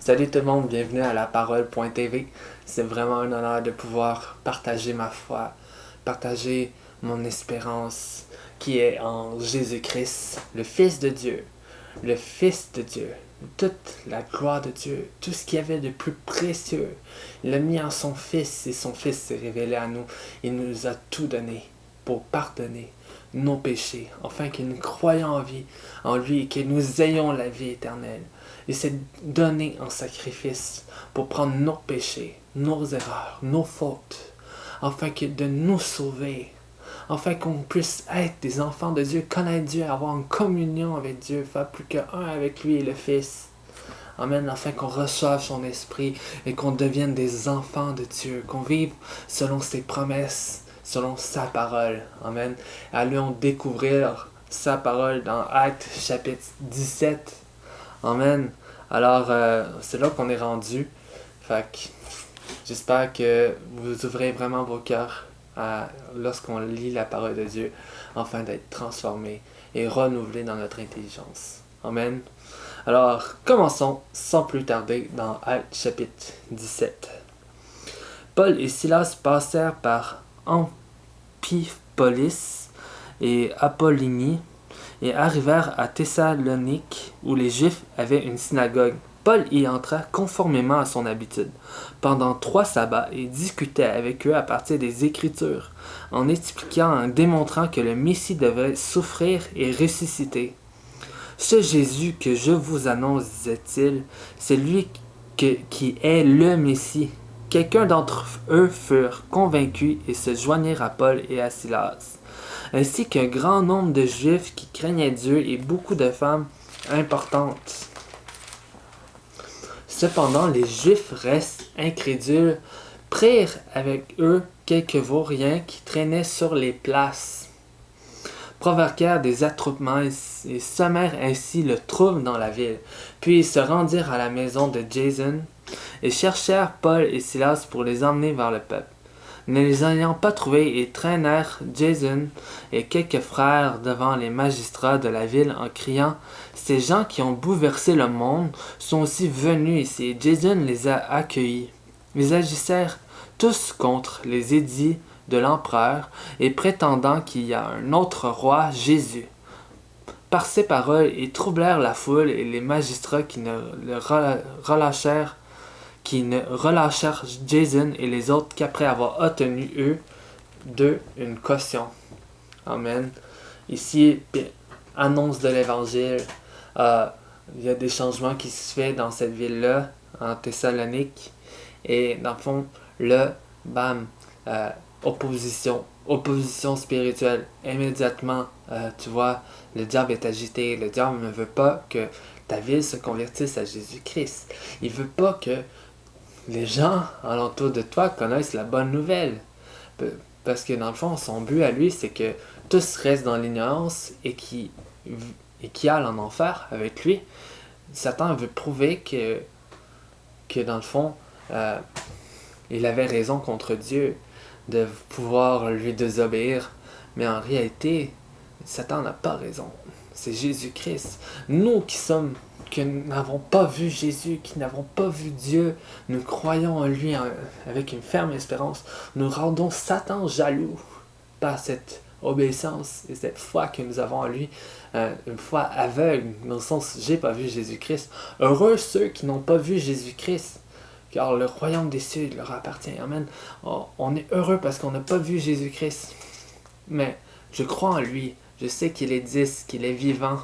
Salut tout le monde, bienvenue à la parole.tv. C'est vraiment un honneur de pouvoir partager ma foi, partager mon espérance qui est en Jésus-Christ, le Fils de Dieu, le Fils de Dieu, toute la gloire de Dieu, tout ce qu'il y avait de plus précieux. Il l'a mis en son Fils et son Fils s'est révélé à nous. Il nous a tout donné pour pardonner nos péchés, afin que nous croyions en lui et que nous ayons la vie éternelle. Il s'est donné en sacrifice pour prendre nos péchés, nos erreurs, nos fautes, afin que de nous sauver, afin qu'on puisse être des enfants de Dieu, connaître Dieu, avoir une communion avec Dieu, faire plus qu'un avec lui et le Fils. Amen, afin qu'on reçoive son esprit et qu'on devienne des enfants de Dieu, qu'on vive selon ses promesses, selon sa parole. Amen. Allons découvrir sa parole dans Actes chapitre 17. Amen. Alors, c'est là qu'on est rendu. Fait que j'espère que vous ouvrez vraiment vos cœurs lorsqu'on lit la parole de Dieu, afin d'être transformés et renouvelés dans notre intelligence. Amen. Alors, commençons sans plus tarder dans Actes chapitre 17. Paul et Silas passèrent par Amphipolis et Apollonie et arrivèrent à Thessalonique, où les Juifs avaient une synagogue. Paul y entra conformément à son habitude, pendant 3 sabbats, et discutait avec eux à partir des Écritures, en expliquant et en démontrant que le Messie devait souffrir et ressusciter. Ce Jésus que je vous annonce, disait-il, c'est lui qui est le Messie. Quelqu'un d'entre eux furent convaincus et se joignirent à Paul et à Silas, ainsi qu'un grand nombre de Juifs qui craignaient Dieu et beaucoup de femmes importantes. Cependant, les Juifs restent incrédules, prirent avec eux quelques vauriens qui traînaient sur les places, provoquèrent des attroupements et semèrent ainsi le trouble dans la ville. Puis ils se rendirent à la maison de Jason et cherchèrent Paul et Silas pour les emmener vers le peuple. Ne les ayant pas trouvés, ils traînèrent Jason et quelques frères devant les magistrats de la ville en criant « Ces gens qui ont bouleversé le monde sont aussi venus ici. » Jason les a accueillis. Ils agissèrent tous contre les édits de l'empereur et prétendant qu'il y a un autre roi, Jésus. Par ces paroles, ils troublèrent la foule et les magistrats qui ne relâchèrent Jason et les autres qu'après avoir obtenu d'eux une caution. Amen. Ici, annonce de l'évangile. Il y a des changements qui se font dans cette ville-là, en Thessalonique. Et dans le fond, opposition spirituelle. Immédiatement, tu vois, le diable est agité. Le diable ne veut pas que ta ville se convertisse à Jésus-Christ. Il veut pas que les gens alentour de toi connaissent la bonne nouvelle. Parce que dans le fond, son but à lui, c'est que tous restent dans l'ignorance et qui allent en enfer avec lui. Satan veut prouver que dans le fond, il avait raison contre Dieu de pouvoir lui désobéir. Mais en réalité, Satan n'a pas raison. C'est Jésus-Christ. Nous qui n'avons pas vu Jésus, qui n'avons pas vu Dieu, nous croyons en lui avec une ferme espérance. Nous rendons Satan jaloux par cette obéissance et cette foi que nous avons en lui, une foi aveugle, dans le sens j'ai pas vu Jésus-Christ. Heureux ceux qui n'ont pas vu Jésus-Christ, car le royaume des cieux leur appartient. Amen. On est heureux parce qu'on n'a pas vu Jésus-Christ. Mais je crois en lui. Je sais qu'il existe, qu'il est vivant.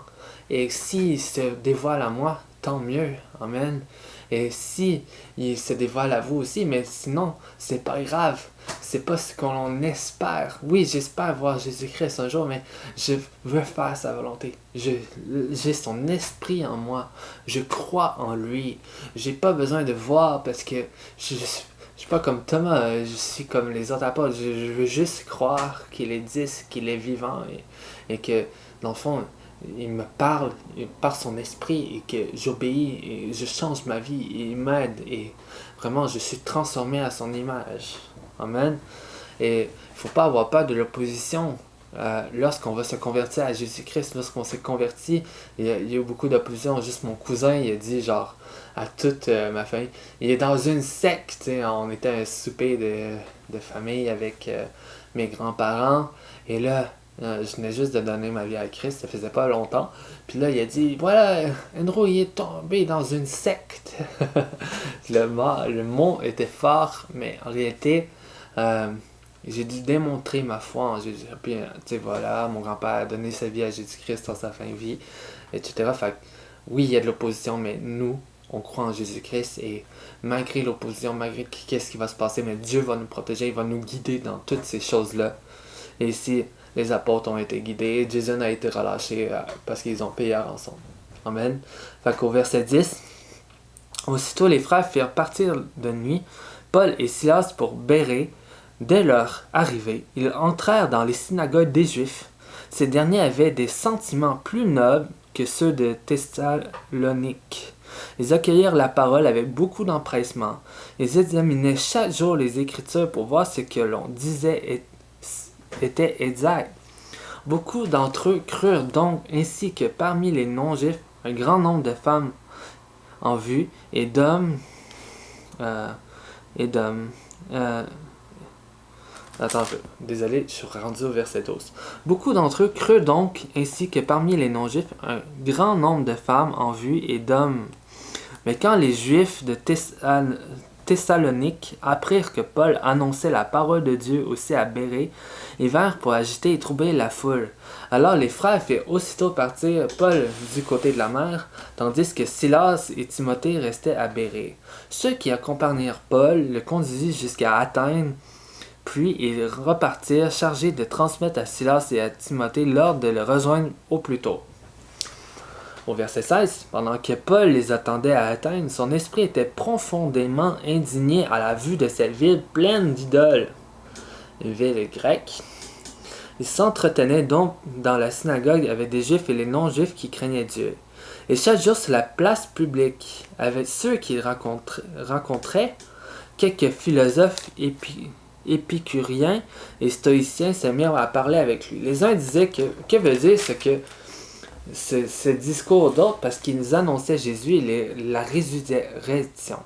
Et s'il se dévoile à moi, tant mieux. Amen. Et si il se dévoile à vous aussi, mais sinon, c'est pas grave. C'est pas ce qu'on espère. Oui, j'espère voir Jésus-Christ un jour, mais je veux faire sa volonté. J'ai son esprit en moi. Je crois en lui. J'ai pas besoin de voir parce que je suis pas comme Thomas, je suis comme les autres apôtres. Je veux juste croire qu'il existe, qu'il est vivant et que, dans le fond, il me parle par son esprit et que j'obéis et je change ma vie et il m'aide et vraiment je suis transformé à son image. Amen. Et il ne faut pas avoir peur de l'opposition. lorsqu'on va se convertir à Jésus-Christ, lorsqu'on s'est converti, il y a eu beaucoup d'opposition. Juste mon cousin, il a dit genre à toute ma famille, il est dans une secte, tu sais, on était à un souper de famille avec mes grands-parents, et là, je venais juste de donner ma vie à Christ, ça faisait pas longtemps. Puis là, il a dit, voilà, Andrew, il est tombé dans une secte. Le mot était fort, mais en réalité, euh, j'ai dû démontrer ma foi en Jésus. Puis, tu sais, voilà, mon grand-père a donné sa vie à Jésus-Christ dans sa fin de vie, etc. Fait que, oui, il y a de l'opposition, mais nous, on croit en Jésus-Christ, et malgré l'opposition, malgré qu'est-ce qui va se passer, mais Dieu va nous protéger, il va nous guider dans toutes ces choses-là. Et ici, les apôtres ont été guidés, Jason a été relâché parce qu'ils ont payé rançon. Amen. Fait qu'au verset 10, aussitôt les frères firent partir de nuit Paul et Silas pour Bérée. Dès leur arrivée, ils entrèrent dans les synagogues des Juifs. Ces derniers avaient des sentiments plus nobles que ceux de Thessalonique. Ils accueillirent la parole avec beaucoup d'empressement. Ils examinaient chaque jour les Écritures pour voir ce que l'on disait était exact. Beaucoup d'entre eux crurent donc, ainsi que parmi les non-juifs, un grand nombre de femmes en vue et d'hommes. Attends, désolé, je suis rendu au verset 12. Beaucoup d'entre eux crurent donc, ainsi que parmi les non-juifs, un grand nombre de femmes en vue et d'hommes. Mais quand les Juifs de Thessalonique apprirent que Paul annonçait la parole de Dieu aussi à Bérée, ils vinrent pour agiter et troubler la foule. Alors les frères firent aussitôt partir Paul du côté de la mer, tandis que Silas et Timothée restaient à Bérée. Ceux qui accompagnèrent Paul le conduisirent jusqu'à Athènes, puis ils repartirent chargés de transmettre à Silas et à Timothée l'ordre de le rejoindre au plus tôt. Au verset 16, pendant que Paul les attendait à Athènes, son esprit était profondément indigné à la vue de cette ville pleine d'idoles. Une ville grecque. Il s'entretenait donc dans la synagogue avec des juifs et les non-juifs qui craignaient Dieu. Et chaque jour sur la place publique, avec ceux qu'il rencontrait, quelques philosophes épicuriens et stoïciens se mirent à parler avec lui. Les uns disaient que veut dire ce discours d'autres, parce qu'ils annonçaient Jésus et la résurrection.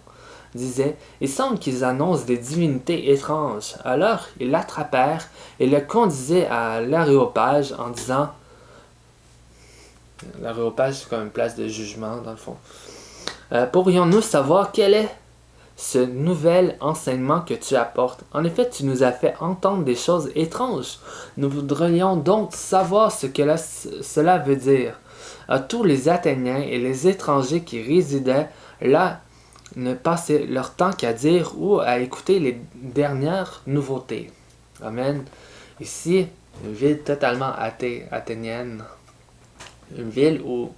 Disait, il semble qu'ils annoncent des divinités étranges. Alors ils l'attrapèrent et le conduisaient à l'aréopage en disant, l'aréopage c'est comme une place de jugement dans le fond. Pourrions-nous savoir quel est ce nouvel enseignement que tu apportes? En effet, tu nous as fait entendre des choses étranges. Nous voudrions donc savoir ce que cela veut dire. À tous les Athéniens et les étrangers qui résidaient là ne passaient leur temps qu'à dire ou à écouter les dernières nouveautés. Amen. Ici, une ville totalement athénienne. Une ville où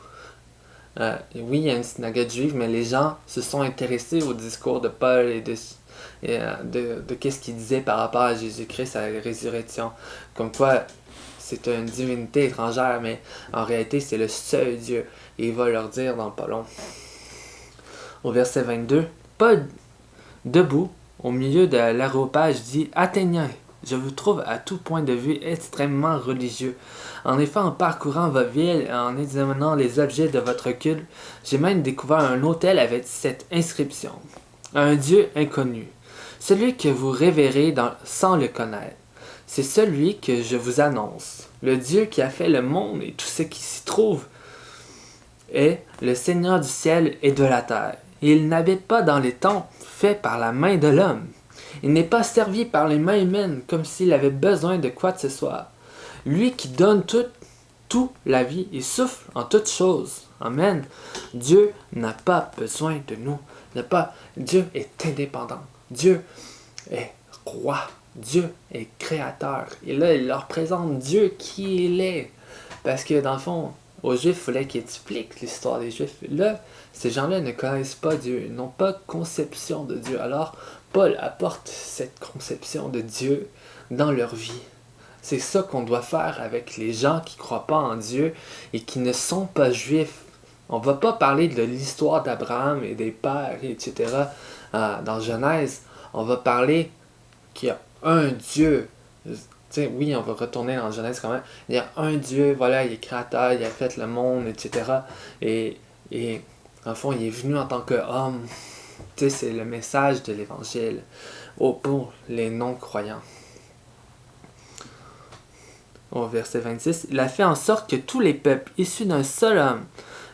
oui, il y a une synagogue juive, mais les gens se sont intéressés au discours de Paul et de qu'est-ce qu'il disait par rapport à Jésus-Christ, à la résurrection. Comme quoi, c'est une divinité étrangère, mais en réalité, c'est le seul Dieu. Et il va leur dire dans pas long. Au verset 22, Paul, debout, au milieu de l'aréopage, dit « Athéniens, je vous trouve à tout point de vue extrêmement religieux. En effet, en parcourant votre ville et en examinant les objets de votre culte, j'ai même découvert un autel avec cette inscription. Un Dieu inconnu. Celui que vous révérez sans le connaître. C'est celui que je vous annonce. Le Dieu qui a fait le monde et tout ce qui s'y trouve est le Seigneur du ciel et de la terre. Et il n'habite pas dans les temples faits par la main de l'homme. Il n'est pas servi par les mains humaines comme s'il avait besoin de quoi que ce soit. Lui qui donne tout la vie et souffle en toutes choses. Amen. Dieu n'a pas besoin de nous. Dieu est indépendant. Dieu est roi. Dieu est créateur. Et là, il leur présente Dieu qui il est. Parce que dans le fond, aux Juifs, il fallait qu'ils expliquent l'histoire des Juifs. Là, ces gens-là ne connaissent pas Dieu. Ils n'ont pas conception de Dieu. Alors, Paul apporte cette conception de Dieu dans leur vie. C'est ça qu'on doit faire avec les gens qui ne croient pas en Dieu et qui ne sont pas juifs. On ne va pas parler de l'histoire d'Abraham et des pères, etc. Dans Genèse. On va parler qu'il y a un Dieu Tu sais, oui, on va retourner dans Genèse quand même. Il y a un Dieu, voilà, il est créateur, il a fait le monde, etc. Et en fond, il est venu en tant qu'homme. Tu sais, c'est le message de l'Évangile pour les non-croyants. Au verset 26, il a fait en sorte que tous les peuples issus d'un seul homme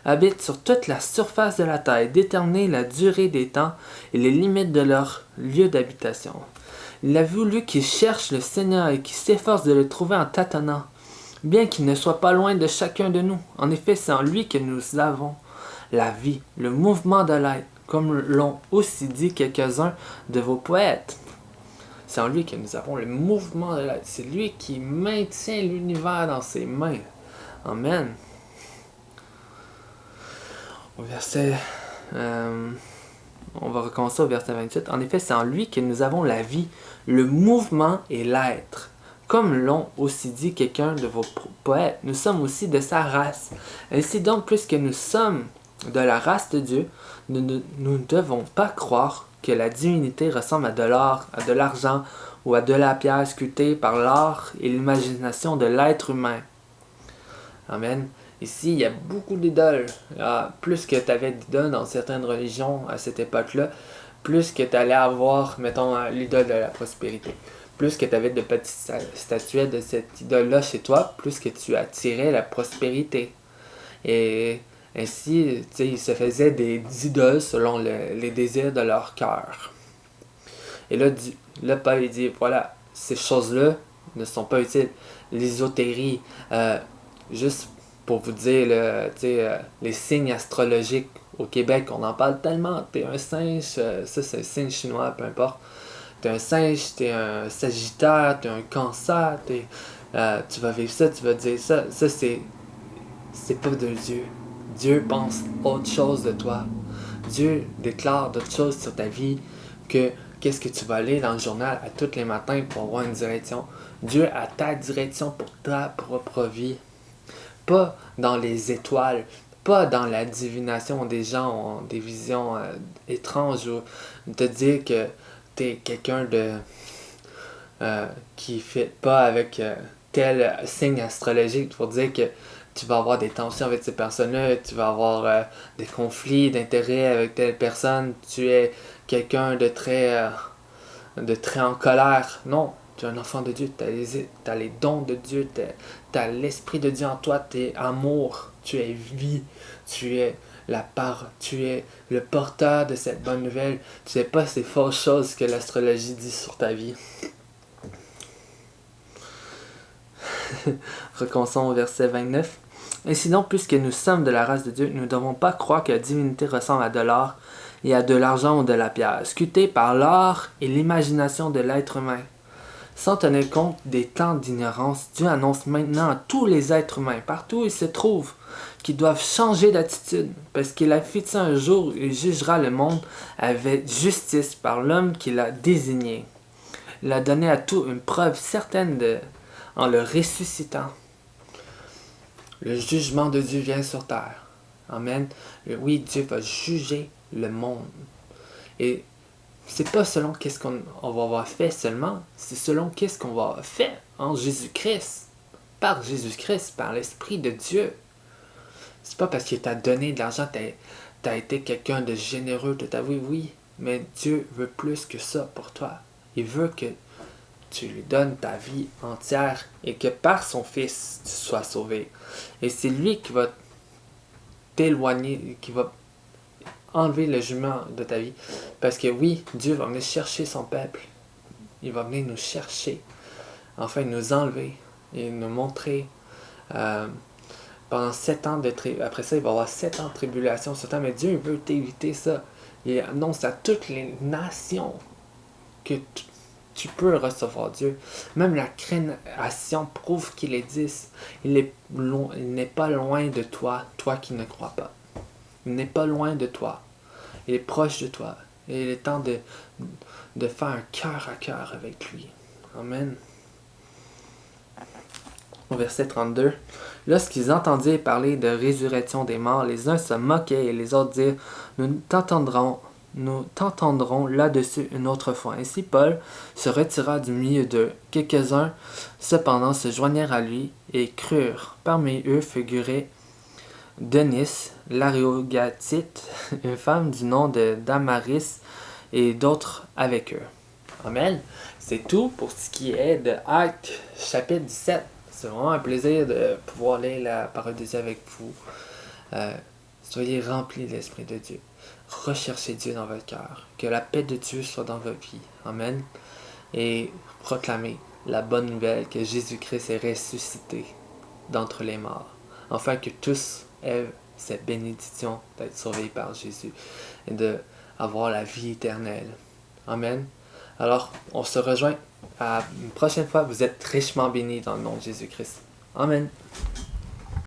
habitent sur toute la surface de la terre, déterminer la durée des temps et les limites de leur lieu d'habitation. Il a voulu qu'ils cherchent le Seigneur et qu'ils s'efforcent de le trouver en tâtonnant, bien qu'il ne soit pas loin de chacun de nous. En effet, c'est en lui que nous avons la vie, le mouvement de l'être, comme l'ont aussi dit quelques-uns de vos poètes. C'est en lui que nous avons le mouvement de l'être. C'est lui qui maintient l'univers dans ses mains. Amen. Au verset... on va recommencer au verset 28. En effet, c'est en lui que nous avons la vie, le mouvement et l'être. Comme l'ont aussi dit quelqu'un de vos poètes, nous sommes aussi de sa race. Ainsi donc, puisque nous sommes de la race de Dieu, nous ne devons pas croire que la divinité ressemble à de l'or, à de l'argent ou à de la pierre sculptée par l'art et l'imagination de l'être humain. Amen. Ici, il y a beaucoup d'idoles. Plus que tu avais d'idoles dans certaines religions à cette époque-là, plus que tu allais avoir, mettons, l'idole de la prospérité. Plus que tu avais de petites statuettes de cette idole-là chez toi, plus que tu attirais la prospérité. Et ainsi, ils se faisaient des idoles selon les désirs de leur cœur. Et là, Paul dit, voilà, ces choses-là ne sont pas utiles. L'ésotérie, juste pour vous dire, les signes astrologiques au Québec, on en parle tellement. T'es un singe, ça c'est un signe chinois, peu importe. T'es un singe, t'es un sagittaire, t'es un cancer, tu vas vivre ça, tu vas dire ça. Ça, c'est pas de Dieu. Dieu pense autre chose de toi. Dieu déclare d'autres choses sur ta vie que qu'est-ce que tu vas lire dans le journal à tous les matins pour avoir une direction. Dieu a ta direction pour ta propre vie. Pas dans les étoiles, pas dans la divination des gens ont des visions étranges ou te dire que tu es quelqu'un de qui fait pas avec tel signe astrologique pour dire que tu vas avoir des tensions avec ces personnes-là, tu vas avoir des conflits d'intérêts avec telle personne, tu es quelqu'un de très en colère. Non, tu es un enfant de Dieu, tu as les dons de Dieu, tu as l'Esprit de Dieu en toi, tu es amour, tu es vie, tu es la part, tu es le porteur de cette bonne nouvelle. Tu sais pas ces fausses choses que l'astrologie dit sur ta vie. Recommençons au verset 29. Ainsi donc, puisque nous sommes de la race de Dieu, nous ne devons pas croire que la divinité ressemble à de l'or et à de l'argent ou de la pierre, sculptée par l'art et l'imagination de l'être humain. Sans tenir compte des temps d'ignorance, Dieu annonce maintenant à tous les êtres humains, partout où ils se trouvent, qu'ils doivent changer d'attitude, parce qu'il a fixé un jour où il jugera le monde avec justice par l'homme qu'il a désigné. Il a donné à tout une preuve certaine en le ressuscitant. Le jugement de Dieu vient sur terre. Amen. Oui, Dieu va juger le monde. Et c'est pas selon qu'est-ce qu'on va avoir fait seulement, c'est selon qu'est-ce qu'on va avoir fait en Jésus-Christ. Par Jésus-Christ, par l'Esprit de Dieu. C'est pas parce qu'il t'a donné de l'argent, t'as été quelqu'un de généreux de ta vie, oui, mais Dieu veut plus que ça pour toi. Il veut que tu lui donnes ta vie entière et que par son Fils, tu sois sauvé. Et c'est lui qui va t'éloigner, qui va enlever le jugement de ta vie. Parce que oui, Dieu va venir chercher son peuple. Il va venir nous chercher. Enfin, nous enlever et nous montrer pendant 7 ans de après ça, il va y avoir 7 ans de tribulation sur terre. Mais Dieu il veut t'éviter ça. Il annonce à toutes les nations que tu peux recevoir Dieu. Même la création prouve qu'il existe. Il n'est pas loin de toi, toi qui ne crois pas. Il n'est pas loin de toi. Il est proche de toi. Et il est temps de faire un cœur à cœur avec lui. Amen. Au verset 32. Lorsqu'ils entendirent parler de résurrection des morts, les uns se moquaient et les autres dirent, nous t'entendrons nous t'entendrons là-dessus une autre fois. Ainsi Paul se retira du milieu d'eux. Quelques-uns cependant se joignirent à lui et crurent. Parmi eux figurait Denis, l'Aréogatite, une femme du nom de Damaris et d'autres avec eux. Amen. C'est tout pour ce qui est de Actes chapitre 17. C'est vraiment un plaisir de pouvoir lire la parole de Dieu avec vous. Soyez remplis de l'Esprit de Dieu. Recherchez Dieu dans votre cœur. Que la paix de Dieu soit dans votre vie. Amen. Et proclamez la bonne nouvelle que Jésus-Christ est ressuscité d'entre les morts. Afin que tous aient cette bénédiction d'être sauvés par Jésus et d'avoir la vie éternelle. Amen. Alors, on se rejoint à une prochaine fois. Vous êtes richement bénis dans le nom de Jésus-Christ. Amen.